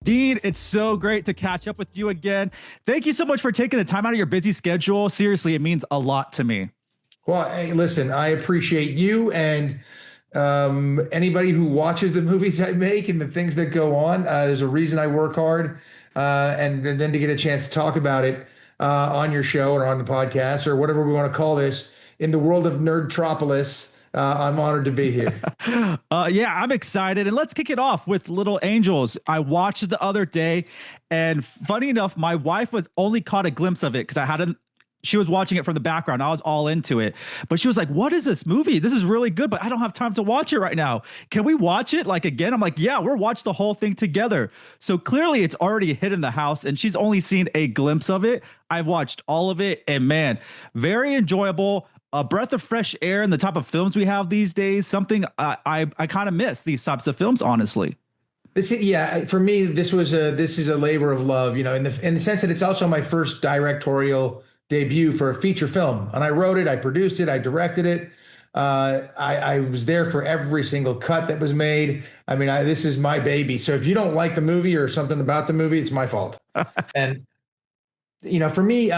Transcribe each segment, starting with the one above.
Dean, it's so great to catch up with you again. Thank you so much for taking the time out of your busy schedule. Seriously, it means a lot to me. Well, hey, listen, I appreciate you and anybody who watches the movies I make and the things that go on. There's a reason I work hard, and then to get a chance to talk about it on your show or on the podcast or whatever we want to call this in the world of Nerdtropolis. I'm honored to be here. Yeah, I'm excited. And let's kick it off with Little Angels. I watched it the other day, and funny enough, my wife was only caught a glimpse of it because I hadn't. She was watching it from the background. I was all into it, but she was like, "What is this movie? This is really good, but I don't have time to watch it right now. Can we watch it like again?" I'm like, "Yeah, we'll watch the whole thing together." So clearly, it's already hit in the house, and she's only seen a glimpse of it. I've watched all of it, and man, very enjoyable. A breath of fresh air in the type of films we have these days. Something I kind of miss these types of films, honestly. Yeah, for me, this is a labor of love, in the sense that it's also my first directorial debut for a feature film. And I wrote it, I produced it, I directed it. I was there for every single cut that was made. I mean, this is my baby. So if you don't like the movie or something about the movie, it's my fault. And for me,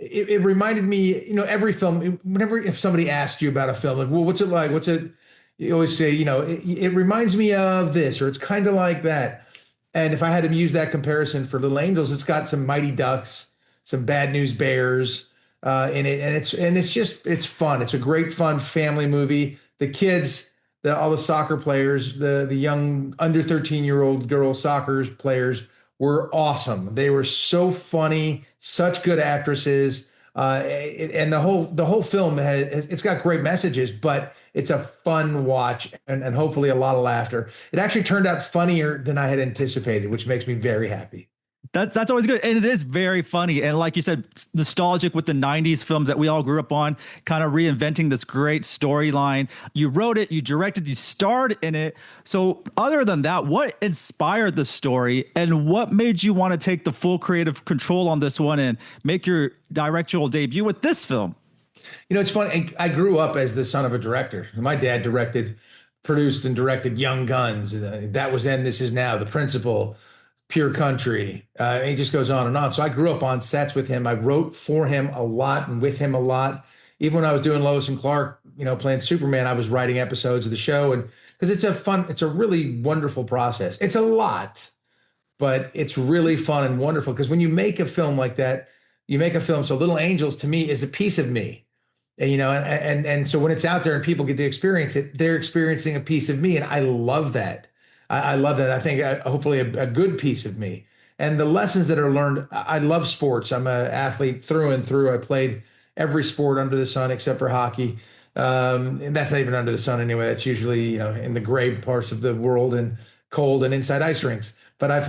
it reminded me, every film. Whenever if somebody asks you about a film, like, well, what's it like? What's it? You always say, it reminds me of this, or it's kind of like that. And if I had to use that comparison for Little Angels, it's got some Mighty Ducks, some Bad News Bears in it, and it's fun. It's a great fun family movie. The kids, all the soccer players, the young under 13-year-old girl soccer players were awesome. They were so funny, such good actresses. And the whole film it's got great messages, but it's a fun watch and hopefully a lot of laughter. It actually turned out funnier than I had anticipated, which makes me very happy. That's always good. And it is very funny. And like you said, nostalgic with the 90s films that we all grew up on, kind of reinventing this great storyline. You wrote it, you directed, you starred in it. So other than that, what inspired the story and what made you want to take the full creative control on this one and make your directorial debut with this film? It's funny. I grew up as the son of a director. My dad produced and directed Young Guns. That was Then, This Is Now, The Principal, Pure Country. And he just goes on and on. So I grew up on sets with him. I wrote for him a lot and with him a lot. Even when I was doing Lois and Clark, playing Superman, I was writing episodes of the show. And because it's a really wonderful process. It's a lot, but it's really fun and wonderful. Because when you make a film like that, you make a film. So Little Angels to me is a piece of me. And so when it's out there and people get to experience it, they're experiencing a piece of me. And I love that. I love that. I think hopefully a good piece of me. And the lessons that are learned, I love sports. I'm an athlete through and through. I played every sport under the sun except for hockey. And that's not even under the sun anyway. That's usually, in the gray parts of the world and cold and inside ice rinks. But I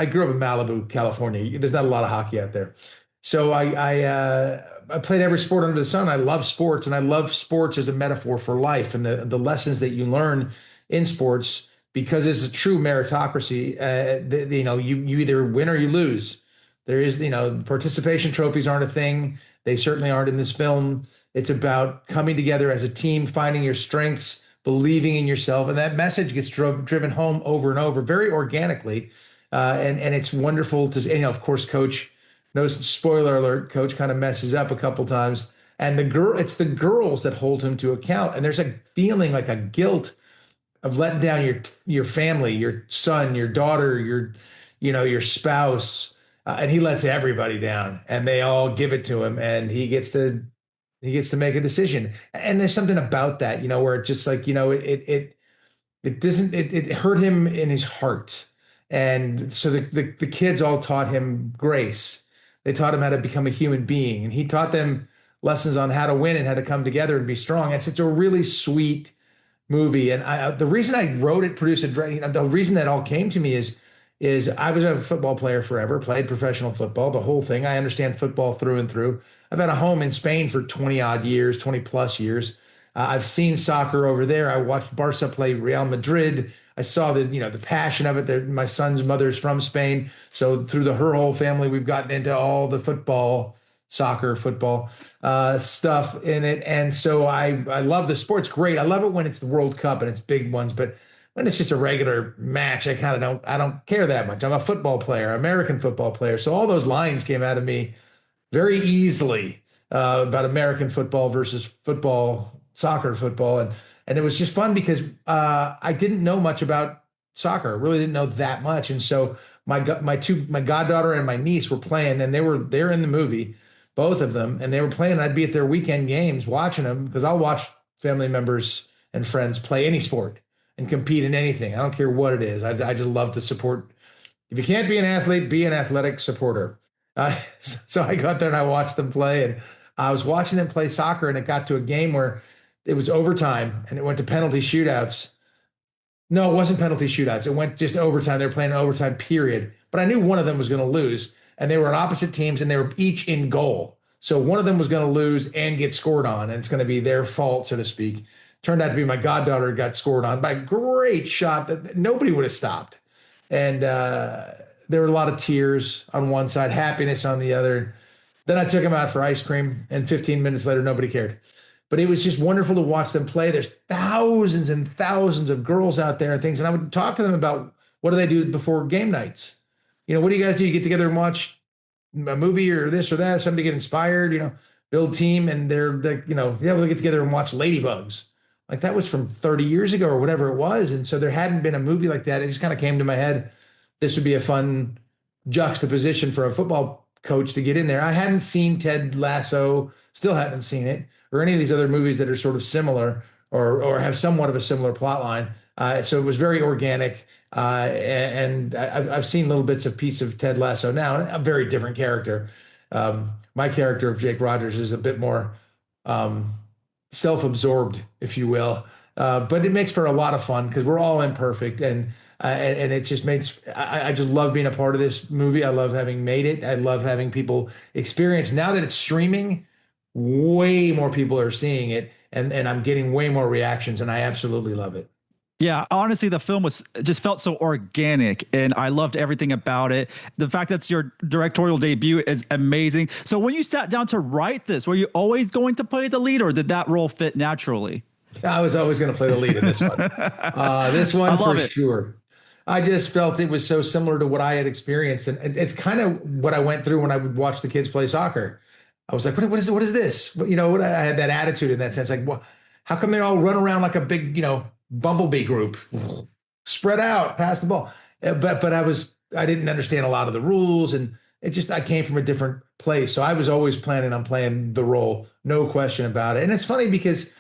grew up in Malibu, California. There's not a lot of hockey out there. So I played every sport under the sun. I love sports, and I love sports as a metaphor for life and the lessons that you learn in sports, because it's a true meritocracy. You either win or you lose. There is, participation trophies aren't a thing. They certainly aren't in this film. It's about coming together as a team, finding your strengths, believing in yourself, and that message gets driven home over and over, very organically. And it's wonderful to, of course, Coach. No spoiler alert, Coach kind of messes up a couple times. And it's the girls that hold him to account. And there's a feeling like a guilt of letting down your family, your son, your daughter, your spouse. And he lets everybody down, and they all give it to him, and he gets to make a decision. And there's something about that, where it just like, it hurt him in his heart. And so the kids all taught him grace. They taught him how to become a human being, and he taught them lessons on how to win and how to come together and be strong. It's such a really sweet movie. And the reason I wrote it, produced it, the reason that all came to me is I was a football player forever, played professional football, the whole thing. I understand football through and through. I've had a home in Spain for 20 odd years, 20 plus years. I've seen soccer over there. I watched Barca play Real Madrid. I saw the passion of it. My son's mother's from Spain, so through her whole family, we've gotten into all the soccer football stuff in it. And so I love the sports. Great. I love it when it's the World Cup and it's big ones. But when it's just a regular match, I don't care that much. I'm a football player, American football player. So all those lines came out of me very easily about American football versus soccer football. And it was just fun because I didn't know much about soccer, really didn't know that much. And so my goddaughter and my niece were playing, and they're in the movie, both of them, and they were playing. I'd be at their weekend games watching them because I'll watch family members and friends play any sport and compete in anything. I don't care what it is. I just love to support. If you can't be an athlete, be an athletic supporter. So I got there and I watched them play, and I was watching them play soccer, and it got to a game where it was overtime and it went to penalty shootouts. No, it wasn't penalty shootouts. It went just overtime. They were playing an overtime period, but I knew one of them was going to lose, and they were on opposite teams, and they were each in goal. So one of them was going to lose and get scored on, and it's going to be their fault, so to speak. Turned out to be my goddaughter got scored on by a great shot that nobody would have stopped. And there were a lot of tears on one side, happiness on the other. Then I took him out for ice cream, and 15 minutes later, nobody cared. But it was just wonderful to watch them play. There's thousands and thousands of girls out there and things. And I would talk to them about what do they do before game nights? What do you guys do? You get together and watch a movie or this or that, something to get inspired, build team. And they're like, yeah, we'll get together and watch Ladybugs. Like that was from 30 years ago or whatever it was. And so there hadn't been a movie like that. It just kind of came to my head. This would be a fun juxtaposition for a football coach to get in there. I hadn't seen Ted Lasso, still haven't seen it, or any of these other movies that are sort of similar or have somewhat of a similar plot line. So it was very organic. And I've seen little bits of piece of Ted Lasso now, a very different character. My character of Jake Rogers is a bit more self-absorbed, if you will. But it makes for a lot of fun because we're all imperfect, and it just makes, I just love being a part of this movie. I love having made it. I love having people experience. Now that it's streaming, way more people are seeing it, and I'm getting way more reactions, and I absolutely love it. Yeah, honestly, the film just felt so organic, and I loved everything about it. The fact that it's your directorial debut is amazing. So when you sat down to write this, were you always going to play the lead, or did that role fit naturally? I was always going to play the lead in this one. This one for sure. I just felt it was so similar to what I had experienced, and it's kind of what I went through when I would watch the kids play soccer. I was like, what is this? I had that attitude in that sense. Like, how come they all run around like a big, bumblebee group, spread out, pass the ball? But I didn't understand a lot of the rules, and I came from a different place. So I was always planning on playing the role, no question about it. And it's funny because,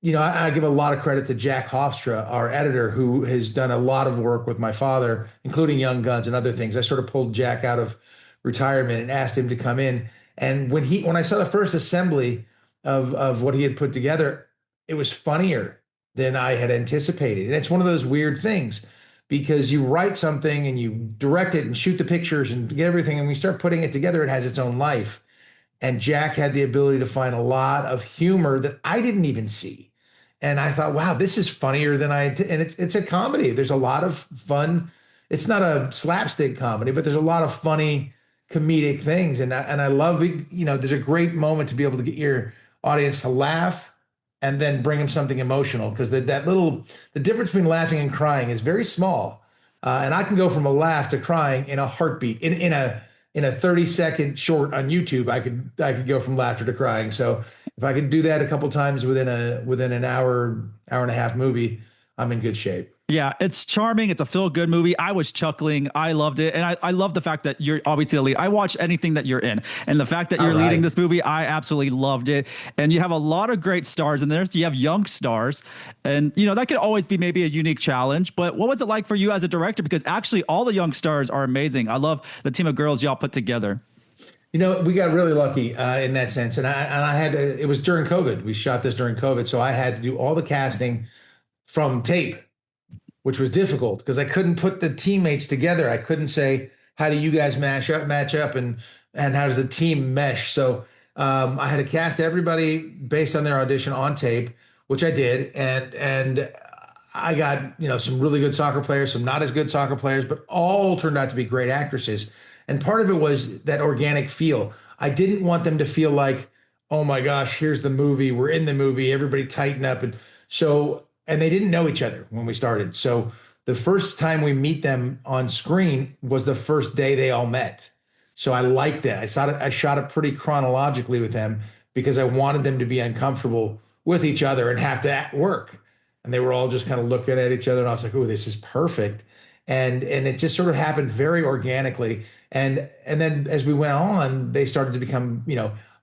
I give a lot of credit to Jack Hofstra, our editor, who has done a lot of work with my father, including Young Guns and other things. I sort of pulled Jack out of retirement and asked him to come in. And when I saw the first assembly of what he had put together, it was funnier than I had anticipated. And it's one of those weird things because you write something and you direct it and shoot the pictures and get everything. And when you start putting it together, it has its own life. And Jack had the ability to find a lot of humor that I didn't even see. And I thought, wow, this is funnier than and it's a comedy. There's a lot of fun. It's not a slapstick comedy, but there's a lot of funny comedic things. And I love it. There's a great moment to be able to get your audience to laugh and then bring them something emotional. Because the difference between laughing and crying is very small. And I can go from a laugh to crying in a heartbeat. In a 30-second short on YouTube, I could go from laughter to crying. So if I could do that a couple times within an hour and a half movie, I'm in good shape. Yeah, it's charming. It's a feel-good movie. I was chuckling. I loved it. And I love the fact that you're obviously the lead. I watch anything that you're in. And the fact that you're leading this movie, I absolutely loved it. And you have a lot of great stars in there. So you have young stars. And, that could always be maybe a unique challenge. But what was it like for you as a director? Because actually all the young stars are amazing. I love the team of girls y'all put together. We got really lucky in that sense. And I had to, it was during COVID. We shot this during COVID. So I had to do all the casting from tape, which was difficult because I couldn't put the teammates together. I couldn't say, how do you guys match up and how does the team mesh? So I had to cast everybody based on their audition on tape, which I did. And I got, some really good soccer players, some not as good soccer players, but all turned out to be great actresses. And part of it was that organic feel. I didn't want them to feel like, oh my gosh, here's the movie. We're in the movie. Everybody tighten up. And so and they didn't know each other when we started. So the first time we meet them on screen was the first day they all met. So I liked it. I shot it pretty chronologically with them because I wanted them to be uncomfortable with each other and have to work. And they were all just kind of looking at each other, and I was like, "Oh, this is perfect." And it just sort of happened very organically. And then as we went on, they started to become,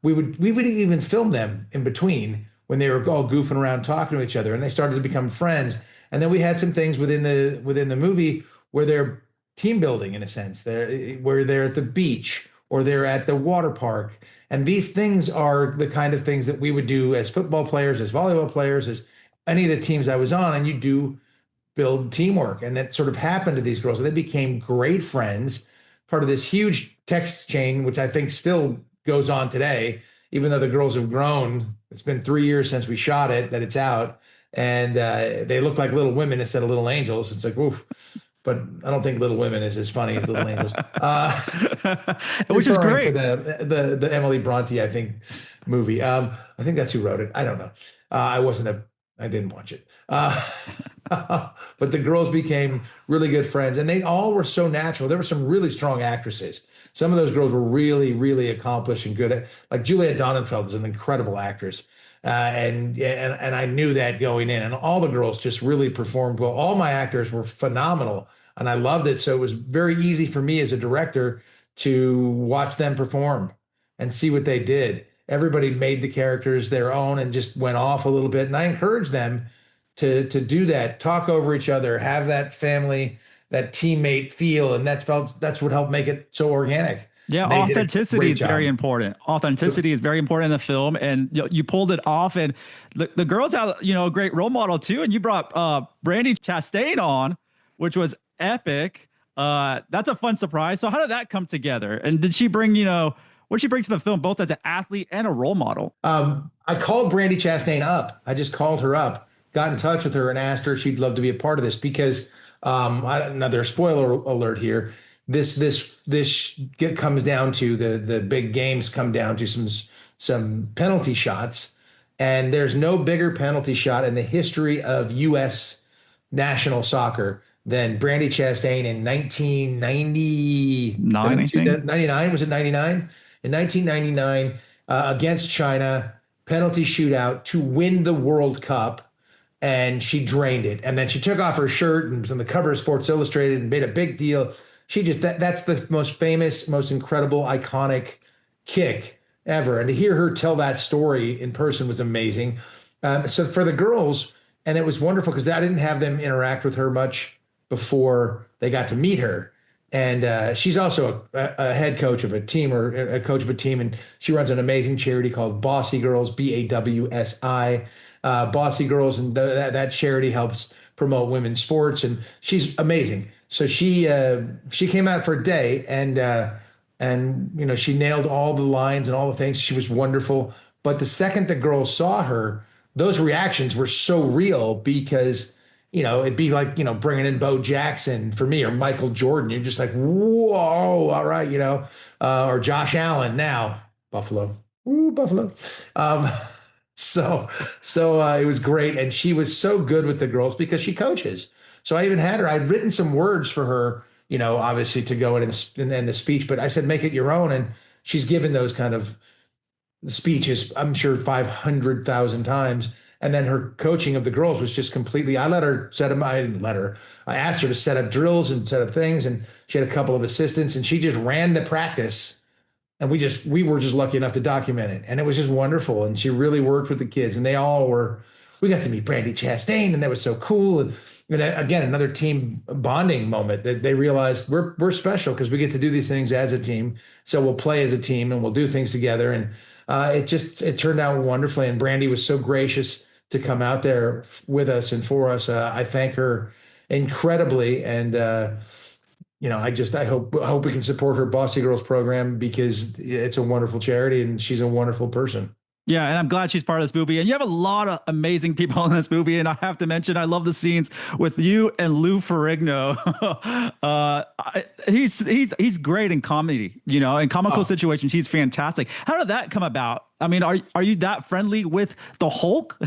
we would even film them in between when they were all goofing around talking to each other, and they started to become friends. And then we had some things within the movie where they're team building in a sense. Where they're at the beach or they're at the water park. And these things are the kind of things that we would do as football players, as volleyball players, as any of the teams I was on, and you do build teamwork. And that sort of happened to these girls. They became great friends, part of this huge text chain, which I think still goes on today, even though the girls have grown. It's been 3 years since we shot it, that it's out. And they look like Little Women instead of Little Angels. It's like, oof. But I don't think Little Women is as funny as Little Angels. Which is great. To the Emily Bronte, I think, movie. I think that's who wrote it. I don't know. I didn't watch it. But the girls became really good friends, and they all were so natural. There were some really strong actresses. Some of those girls were really, really accomplished and good at, like Julia Donenfeld is an incredible actress. And I knew that going in, and all the girls just really performed well. All my actors were phenomenal, and I loved it. So it was very easy for me as a director to watch them perform and see what they did. Everybody made the characters their own and just went off a little bit. And I encouraged them to do that, talk over each other, have that family, that teammate feel, and that's what helped make it so organic. Yeah, authenticity is very important. Authenticity is very important in the film, and you pulled it off. And the girls had a great role model too. And you brought Brandi Chastain on, which was epic. That's a fun surprise. So how did that come together? And did she bring what did she bring to the film, both as an athlete and a role model? I called Brandi Chastain up. I just called her up, got in touch with her, and asked her if she'd love to be a part of this because another spoiler alert here. This comes down to the big games come down to some penalty shots, and there's no bigger penalty shot in the history of U.S. national soccer than Brandi Chastain in 1999. I think. 99, was it 99? In 1999, against China, penalty shootout to win the World Cup, and she drained it. And then she took off her shirt and was on the cover of Sports Illustrated and made a big deal. She just that's the most famous, most incredible, iconic kick ever. And to hear her tell that story in person was amazing. So for the girls, and it was wonderful because I didn't have them interact with her much before they got to meet her. And she's also a head coach of a team, or a coach of a team, and she runs an amazing charity called Bossy Girls, BAWSI, Bossy Girls, and that charity helps promote women's sports, and she's amazing. So she came out for a day, and she nailed all the lines and all the things. She was wonderful. But the second the girls saw her, those reactions were so real because it'd be like, bringing in Bo Jackson for me or Michael Jordan. You're just like, whoa, all right, or Josh Allen now, Buffalo. Ooh, Buffalo. So it was great. And she was so good with the girls because she coaches. So I even had her, I'd written some words for her, obviously to go in the speech, but I said, make it your own. And she's given those kind of speeches, I'm sure 500,000 times. And then her coaching of the girls was just completely, I asked her to set up drills and set up things. And she had a couple of assistants, and she just ran the practice. And we were just lucky enough to document it. And it was just wonderful. And she really worked with the kids, and we got to meet Brandi Chastain, and that was so cool. And again, another team bonding moment that they realized we're special because we get to do these things as a team. So we'll play as a team and we'll do things together. And it turned out wonderfully. And Brandi was so gracious to come out there with us and for us. I thank her incredibly. And, I hope we can support her Bossy Girls program because it's a wonderful charity and she's a wonderful person. Yeah, and I'm glad she's part of this movie. And you have a lot of amazing people in this movie. And I have to mention, I love the scenes with you and Lou Ferrigno. He's great in comedy, in comical situations. He's fantastic. How did that come about? I mean, are you that friendly with the Hulk?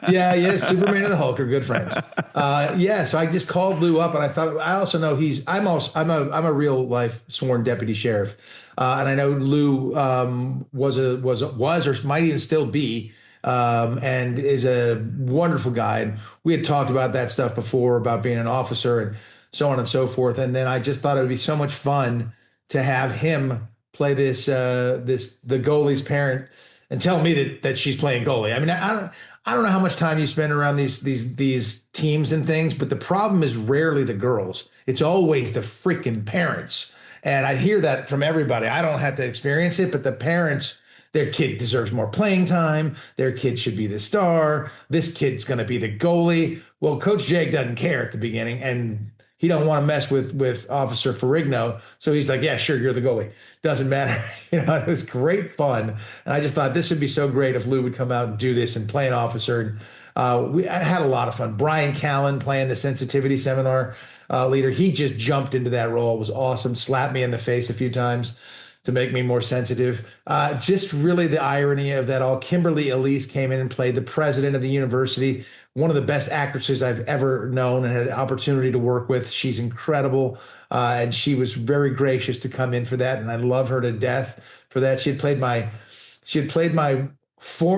Yeah, Superman and the Hulk are good friends. Yeah, so I just called Lou up, and I thought I also know I'm a real life sworn deputy sheriff, and I know Lou was or might even still be, and is a wonderful guy. And we had talked about that stuff before about being an officer and so on and so forth. And then I just thought it would be so much fun to have him play the goalie's parent and tell me that she's playing goalie. I mean, I don't know how much time you spend around these teams and things, but the problem is rarely the girls. It's always the freaking parents. And I hear that from everybody. I don't have to experience it, but the parents, their kid deserves more playing time. Their kid should be the star. This kid's going to be the goalie. Well, Coach Jake doesn't care at the beginning, and he don't want to mess with Officer Ferrigno. So he's like, yeah, sure, you're the goalie. Doesn't matter. It was great fun. And I just thought this would be so great if Lou would come out and do this and play an officer. And I had a lot of fun. Brian Callen playing the sensitivity seminar leader. He just jumped into that role. It was awesome. Slapped me in the face a few times to make me more sensitive. Just really the irony of that all. Kimberly Elise came in and played the president of the university, one of the best actresses I've ever known and had an opportunity to work with. She's incredible. And she was very gracious to come in for that. And I love her to death for that. She had played my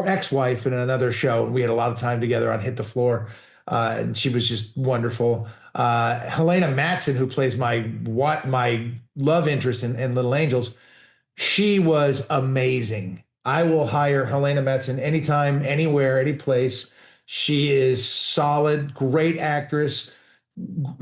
ex-wife in another show, and we had a lot of time together on Hit the Floor. And she was just wonderful. Helena Matson, who plays my love interest in Little Angels, she was amazing. I will hire Helena Matson anytime, anywhere, any place. She is solid, great actress,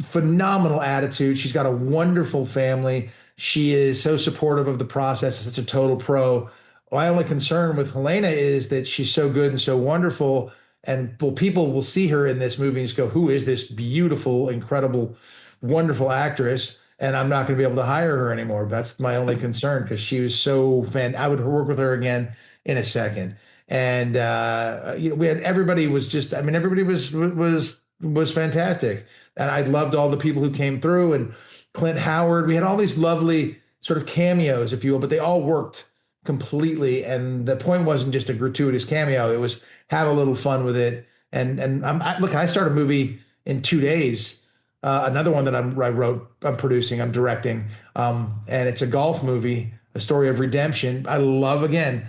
phenomenal attitude. She's got a wonderful family. She is so supportive of the process, such a total pro. My only concern with Helena is that she's so good and so wonderful. And people will see her in this movie and just go, who is this beautiful, incredible, wonderful actress? And I'm not going to be able to hire her anymore. That's my only concern, because she was so fan. I would work with her again in a second. And we had everybody was just. I mean, everybody was fantastic. And I loved all the people who came through. And Clint Howard. We had all these lovely sort of cameos, if you will, but they all worked completely. And the point wasn't just a gratuitous cameo. It was have a little fun with it. And look, I start a movie in 2 days. Another one that I'm producing, I'm directing, and it's a golf movie, a story of redemption. I love, again,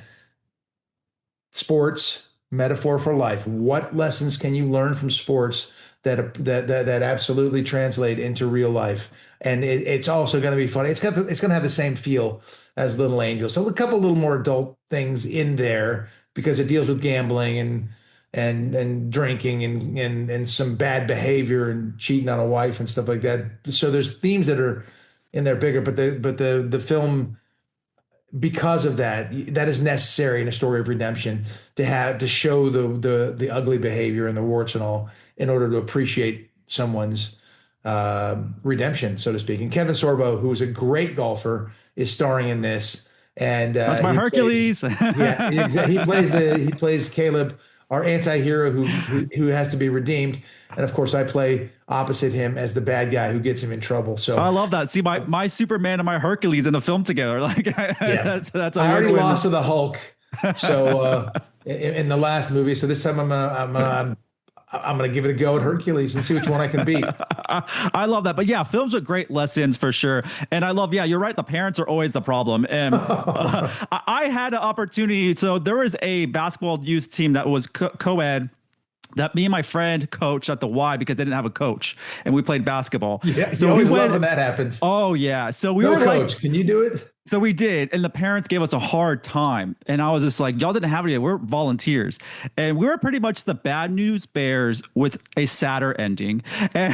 sports, metaphor for life. What lessons can you learn from sports that absolutely translate into real life? And it's also going to be funny. It's going to have the same feel as Little Angels. So a couple little more adult things in there, because it deals with gambling and drinking and some bad behavior and cheating on a wife and stuff like that. So there's themes that are in there bigger, but the film, because of that is necessary in a story of redemption, to show the ugly behavior and the warts and all, in order to appreciate someone's redemption, so to speak. And Kevin Sorbo, who is a great golfer, is starring in this. And that's my Hercules. He plays Caleb, our anti-hero who has to be redeemed. And of course, I play opposite him as the bad guy who gets him in trouble. So I love that. See, my Superman and my Hercules in a film together. Like, yeah. that's I already lost to the Hulk. So in the last movie. So this time I'm gonna give it a go at Hercules and see which one I can beat. I love that. But yeah, films are great lessons for sure. And I love, you're right. The parents are always the problem. And I had an opportunity. So there was a basketball youth team that was co-ed that me and my friend coached at the Y, because they didn't have a coach, and we played basketball. Yeah, so you always love when that happens. Oh yeah. So we were coach. Can you do it? So we did, and the parents gave us a hard time, and I was just like, y'all didn't have it yet. We're volunteers, and we were pretty much the Bad News Bears with a sadder ending. And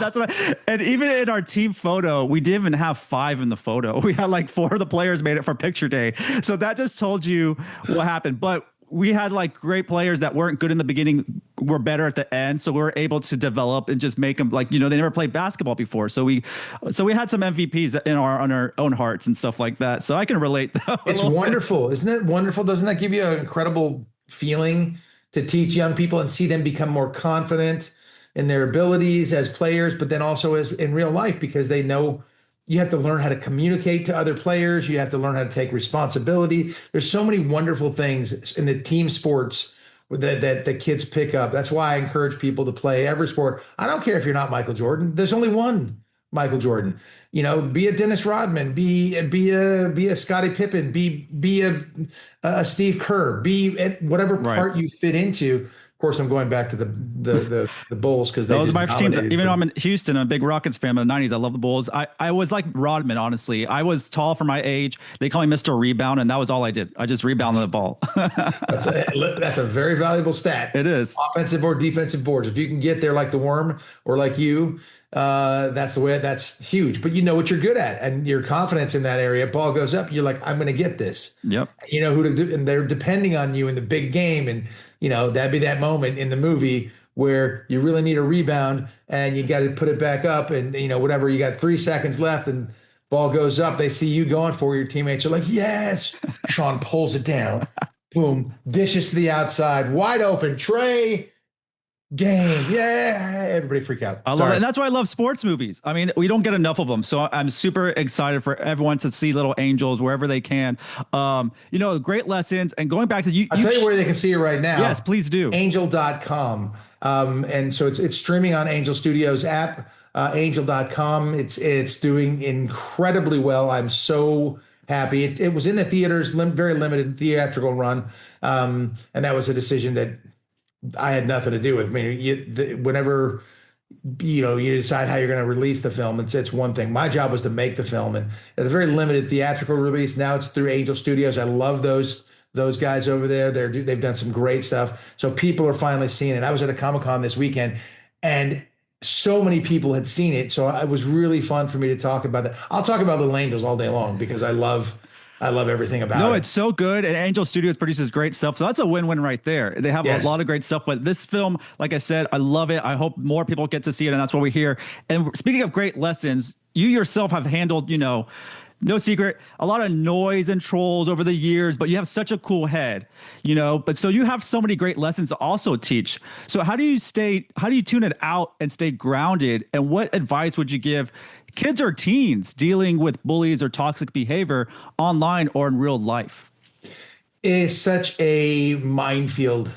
that's what. And even in our team photo, we didn't even have 5 in the photo. We had like 4 of the players made it for picture day. So that just told you what happened. But we had like great players that weren't good in the beginning, were better at the end. So we were able to develop and just make them like, they never played basketball before. So we had some MVPs on our own hearts and stuff like that. So I can relate. It's wonderful. Isn't it wonderful? Doesn't that give you an incredible feeling to teach young people and see them become more confident in their abilities as players, but then also as in real life, because they know You have to learn how to communicate to other players. You have to learn how to take responsibility. There's so many wonderful things in the team sports that the kids pick up. That's why I encourage people to play every sport. I don't care if you're not Michael Jordan. There's only one Michael Jordan. Be a Dennis Rodman, be a Scottie Pippen, be a Steve Kerr, be at whatever part you fit into. Of course, I'm going back to the Bulls because those are my teams. Even though I'm in Houston, I'm a big Rockets fan in the 90s. I love the Bulls. I was like Rodman, honestly. I was tall for my age. They call me Mr. Rebound, and that was all I did. I just rebounded the ball. that's a very valuable stat. It is. Offensive or defensive boards. If you can get there like the Worm or like you, that's the way. That's huge. But you know what you're good at, and your confidence in that area. Ball goes up. You're like, I'm going to get this. Yep. You know who to do, and they're depending on you in the big game, and that'd be that moment in the movie where you really need a rebound and you got to put it back up, and whatever, you got 3 seconds left and ball goes up. They see you going for it. Your teammates are like, yes. Sean pulls it down. Boom. Dishes to the outside. Wide open. Trey. Game. Yeah. Everybody freak out. I love it. And that's why I love sports movies. I mean, we don't get enough of them. So I'm super excited for everyone to see Little Angels wherever they can. Great lessons. And going back to you. I'll tell you where they can see it right now. Yes, please do. Angel.com. And so it's streaming on Angel Studios app, angel.com. It's doing incredibly well. I'm so happy. It was in the theaters, very limited theatrical run. And that was a decision that I had nothing to do with. I mean, whenever you decide how you're going to release the film, it's one thing. My job was to make the film, and at a very limited theatrical release. Now it's through Angel Studios. I love those guys over there. They've done some great stuff. So people are finally seeing it. I was at a Comic-Con this weekend, and so many people had seen it. So it was really fun for me to talk about that. I'll talk about Little Angels all day long because I love everything about it. No, it's so good. And Angel Studios produces great stuff. So that's a win-win right there. They have a lot of great stuff. But this film, like I said, I love it. I hope more people get to see it. And that's what we hear. And speaking of great lessons, you yourself have handled, no secret, a lot of noise and trolls over the years, but you have such a cool head, but so you have so many great lessons to also teach. So how do you tune it out and stay grounded? And what advice would you give kids or teens dealing with bullies or toxic behavior online or in real life? It is such a minefield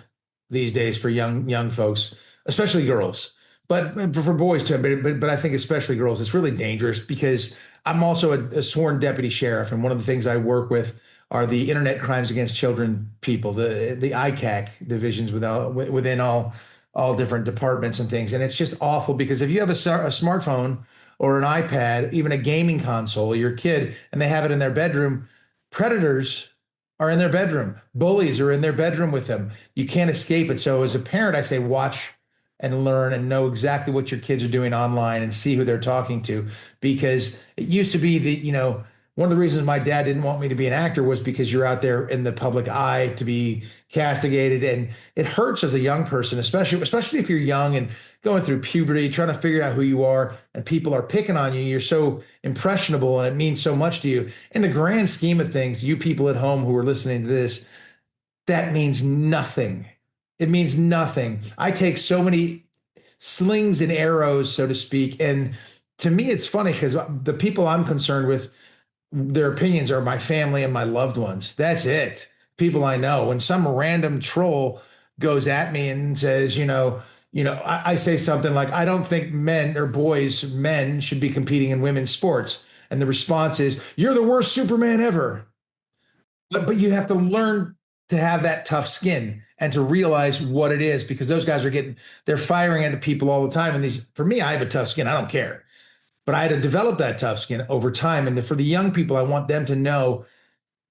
these days for young folks, especially girls, but for boys too. But I think especially girls, it's really dangerous because I'm also a sworn deputy sheriff, and one of the things I work with are the Internet Crimes Against Children people, the ICAC divisions within all different departments and things. And it's just awful because if you have a smartphone or an iPad, even a gaming console, your kid, and they have it in their bedroom, predators are in their bedroom. Bullies are in their bedroom with them. You can't escape it. So as a parent, I say watch and learn and know exactly what your kids are doing online and see who they're talking to. Because it used to be one of the reasons my dad didn't want me to be an actor was because you're out there in the public eye to be castigated. And it hurts as a young person, especially if you're young and going through puberty, trying to figure out who you are, and people are picking on you. You're so impressionable and it means so much to you. In the grand scheme of things, you people at home who are listening to this, that means nothing. It means nothing. I take so many slings and arrows, so to speak. And to me, it's funny because the people I'm concerned with, their opinions are my family and my loved ones. That's it. People I know. When some random troll goes at me and says, I say something like, I don't think men should be competing in women's sports. And the response is, you're the worst Superman ever. But you have to learn to have that tough skin and to realize what it is, because those guys they're firing at people all the time. And for me, I have a tough skin. I don't care. But I had to develop that tough skin over time. And for the young people, I want them to know,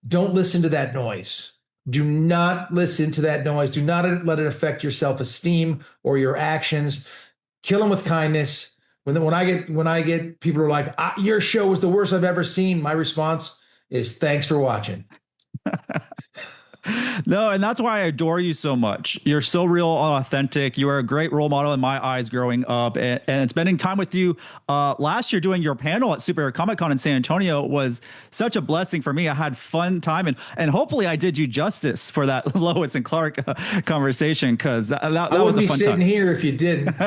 don't listen to that noise. Do not listen to that noise. Do not let it affect your self-esteem or your actions. Kill them with kindness. When I get people who are like, your show was the worst I've ever seen, my response is, thanks for watching. No, and that's why I adore you so much. You're so real, authentic. You are a great role model in my eyes growing up, and spending time with you last year doing your panel at Superhero Comic Con in San Antonio was such a blessing for me. I had fun time, and hopefully I did you justice for that Lois and Clark conversation, because that was a fun sitting time. here if you didn't.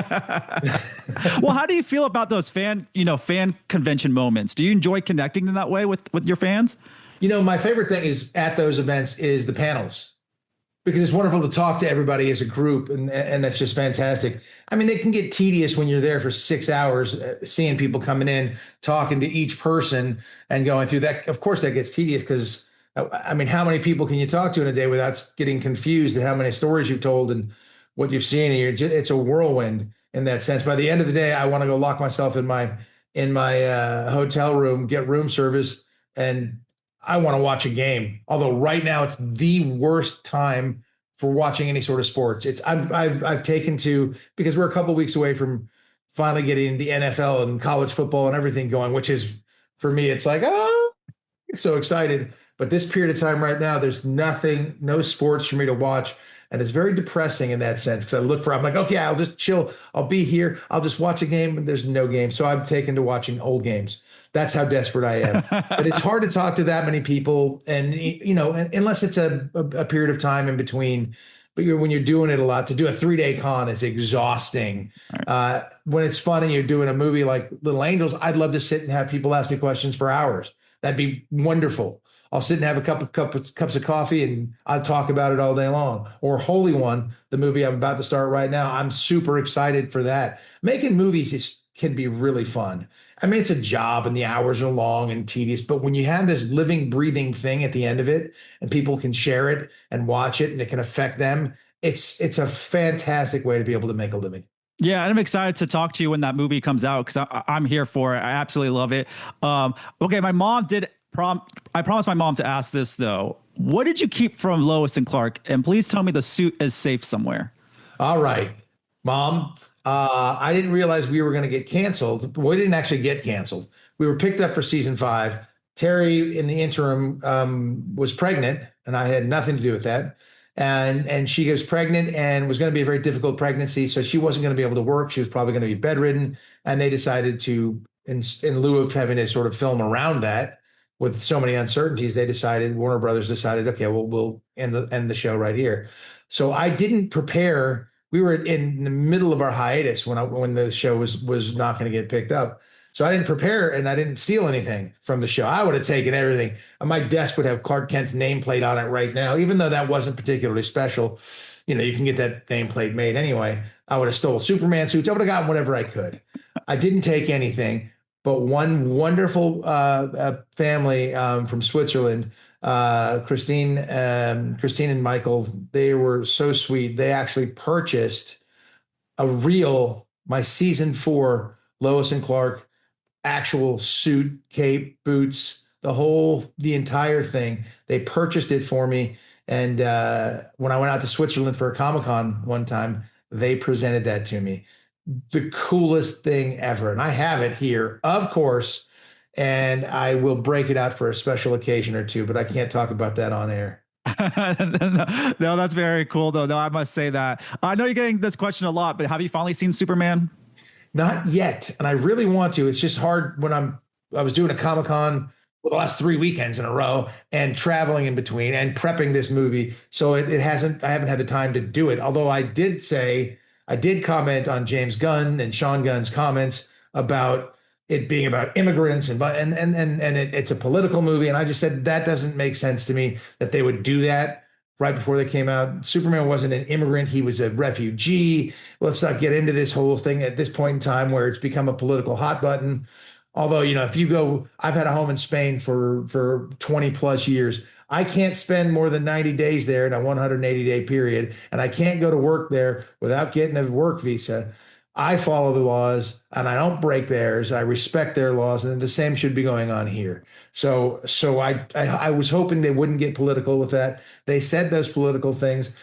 Well, how do you feel about those fan convention moments? Do you enjoy connecting in that way with your fans? My favorite thing is at those events is the panels, because it's wonderful to talk to everybody as a group, and that's just fantastic. I mean, they can get tedious when you're there for 6 hours, seeing people coming in, talking to each person, and going through that. Of course, that gets tedious because, I mean, how many people can you talk to in a day without getting confused at how many stories you've told and what you've seen? And it's a whirlwind in that sense. By the end of the day, I want to go lock myself in my hotel room, get room service, and I want to watch a game. Although right now it's the worst time for watching any sort of sports. I've taken to, because we're a couple of weeks away from finally getting the NFL and college football and everything going, which is, for me, it's like, oh, I'm so excited. But this period of time right now, there's nothing, no sports for me to watch. And it's very depressing in that sense, because I'm like, okay, I'll just chill. I'll be here. I'll just watch a game, and there's no game. So I'm taken to watching old games. That's how desperate I am. But it's hard to talk to that many people. And, unless it's a period of time in between, but when you're doing it a lot, to do a 3-day con is exhausting. Right. When it's fun and you're doing a movie like Little Angels, I'd love to sit and have people ask me questions for hours. That'd be wonderful. I'll sit and have a cups of coffee, and I'll talk about it all day long. Or Holy One, the movie I'm about to start right now. I'm super excited for that. Making movies can be really fun. I mean, it's a job and the hours are long and tedious, but when you have this living, breathing thing at the end of it, and people can share it and watch it, and it can affect them, it's a fantastic way to be able to make a living. Yeah, and I'm excited to talk to you when that movie comes out, because I'm here for it. I absolutely love it. Okay, my mom did I promised my mom to ask this, though. What did you keep from Lois and Clark? And please tell me the suit is safe somewhere. All right, Mom. I didn't realize we were going to get canceled. We didn't actually get canceled. We were picked up for season 5. Terry, in the interim, was pregnant, and I had nothing to do with that. And she was pregnant and was going to be a very difficult pregnancy, so she wasn't going to be able to work. She was probably going to be bedridden. And they decided to, in lieu of having to sort of film around that with so many uncertainties, Warner Brothers decided, okay, we'll end the show right here. So I didn't prepare. We were in the middle of our hiatus when the show was not going to get picked up. So I didn't prepare, and I didn't steal anything from the show. I would have taken everything. My desk would have Clark Kent's nameplate on it right now, even though that wasn't particularly special. You can get that nameplate made anyway. I would have stole Superman suits. I would have gotten whatever I could. I didn't take anything, but one wonderful family from Switzerland, Christine and Michael, they were so sweet. They actually purchased my season 4 Lois and Clark actual suit, cape, boots, the entire thing. They purchased it for me. And when I went out to Switzerland for a Comic-Con one time, they presented that to me. The coolest thing ever. And I have it here, of course, and I will break it out for a special occasion or two, but I can't talk about that on air. No, that's very cool, though. No, I must say that. I know you're getting this question a lot, but have you finally seen Superman? Not yet, and I really want to. It's just hard when I was doing a Comic-Con for the last 3 weekends in a row and traveling in between and prepping this movie. So I haven't had the time to do it. Although I did comment on James Gunn and Sean Gunn's comments about it being about immigrants and it's a political movie. And I just said, that doesn't make sense to me that they would do that right before they came out. Superman wasn't an immigrant. He was a refugee. Let's not get into this whole thing at this point in time where it's become a political hot button. Although, if you go, I've had a home in Spain for 20 plus years. I can't spend more than 90 days there in a 180-day period, and I can't go to work there without getting a work visa. I follow the laws, and I don't break theirs. I respect their laws, and the same should be going on here. So I was hoping they wouldn't get political with that. They said those political things,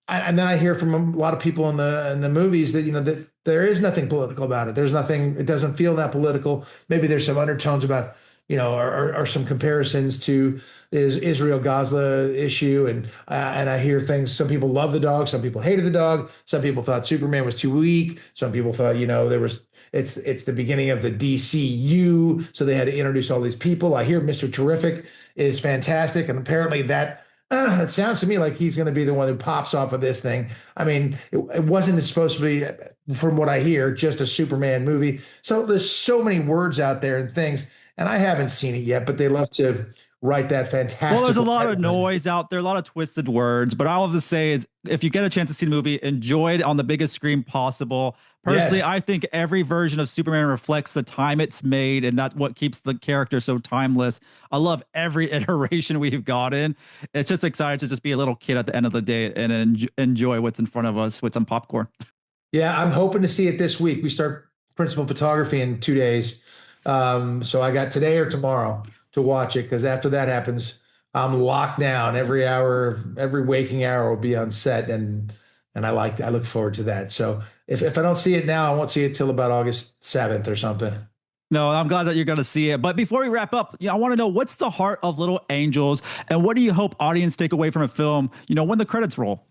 and then I hear from a lot of people in the movies that that there is nothing political about it. There's nothing. It doesn't feel that political. Maybe there's some undertones about are some comparisons to is Israel Gazla issue, and I hear things. Some people love the dog, some people hated the dog, some people thought Superman was too weak, some people thought there was it's the beginning of the DCU, so they had to introduce all these people. I hear Mr. Terrific is fantastic, and apparently that it sounds to me like he's going to be the one who pops off of this thing. I mean, it wasn't supposed to be, from what I hear, just a Superman movie. So there's so many words out there and things, and I haven't seen it yet, but they love to write that fantastic. Well, there's a lot of noise out there, a lot of twisted words, but all I have to say is if you get a chance to see the movie, enjoy it on the biggest screen possible. Personally, yes. I think every version of Superman reflects the time it's made, and that's what keeps the character so timeless. I love every iteration we've gotten. It's just exciting to just be a little kid at the end of the day and enjoy what's in front of us with some popcorn. Yeah, I'm hoping to see it this week. We start principal photography in 2 days. So I got today or tomorrow to watch it, because after that happens, I'm locked down. Every hour, every waking hour will be on set, and I look forward to that. So if I don't see it now, I won't see it till about August 7th or something. No, I'm glad that you're going to see it. But before we wrap up, I want to know, what's the heart of Little Angels, and what do you hope audience take away from a film, when the credits roll?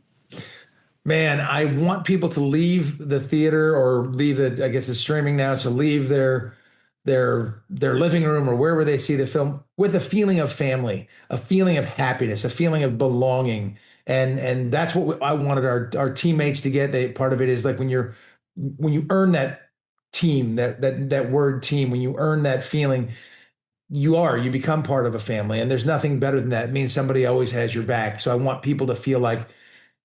Man, I want people to leave the theater, or leave I guess it's streaming now, so leave their living room or wherever they see the film with a feeling of family, a feeling of happiness, a feeling of belonging. And that's what I wanted our teammates to get. Part of it is like when you earn that team, that word team, when you earn that feeling, you become part of a family, and there's nothing better than that. It means somebody always has your back. So I want people to feel like,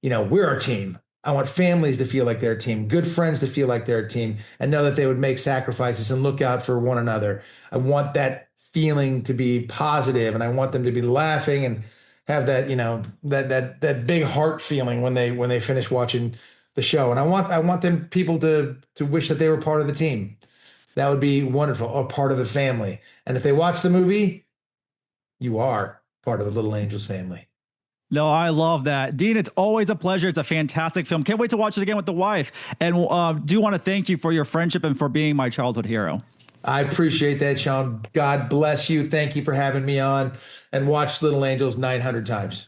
we're our team. I want families to feel like they're a team, good friends to feel like they're a team, and know that they would make sacrifices and look out for one another. I want that feeling to be positive, and I want them to be laughing and have that, that big heart feeling when they finish watching the show. And I want them people to wish that they were part of the team. That would be wonderful, or part of the family. And if they watch the movie, you are part of the Little Angels family. No, I love that. Dean, it's always a pleasure. It's a fantastic film. Can't wait to watch it again with the wife. And do want to thank you for your friendship and for being my childhood hero. I appreciate that, Sean. God bless you. Thank you for having me on, and watch Little Angels 900 times.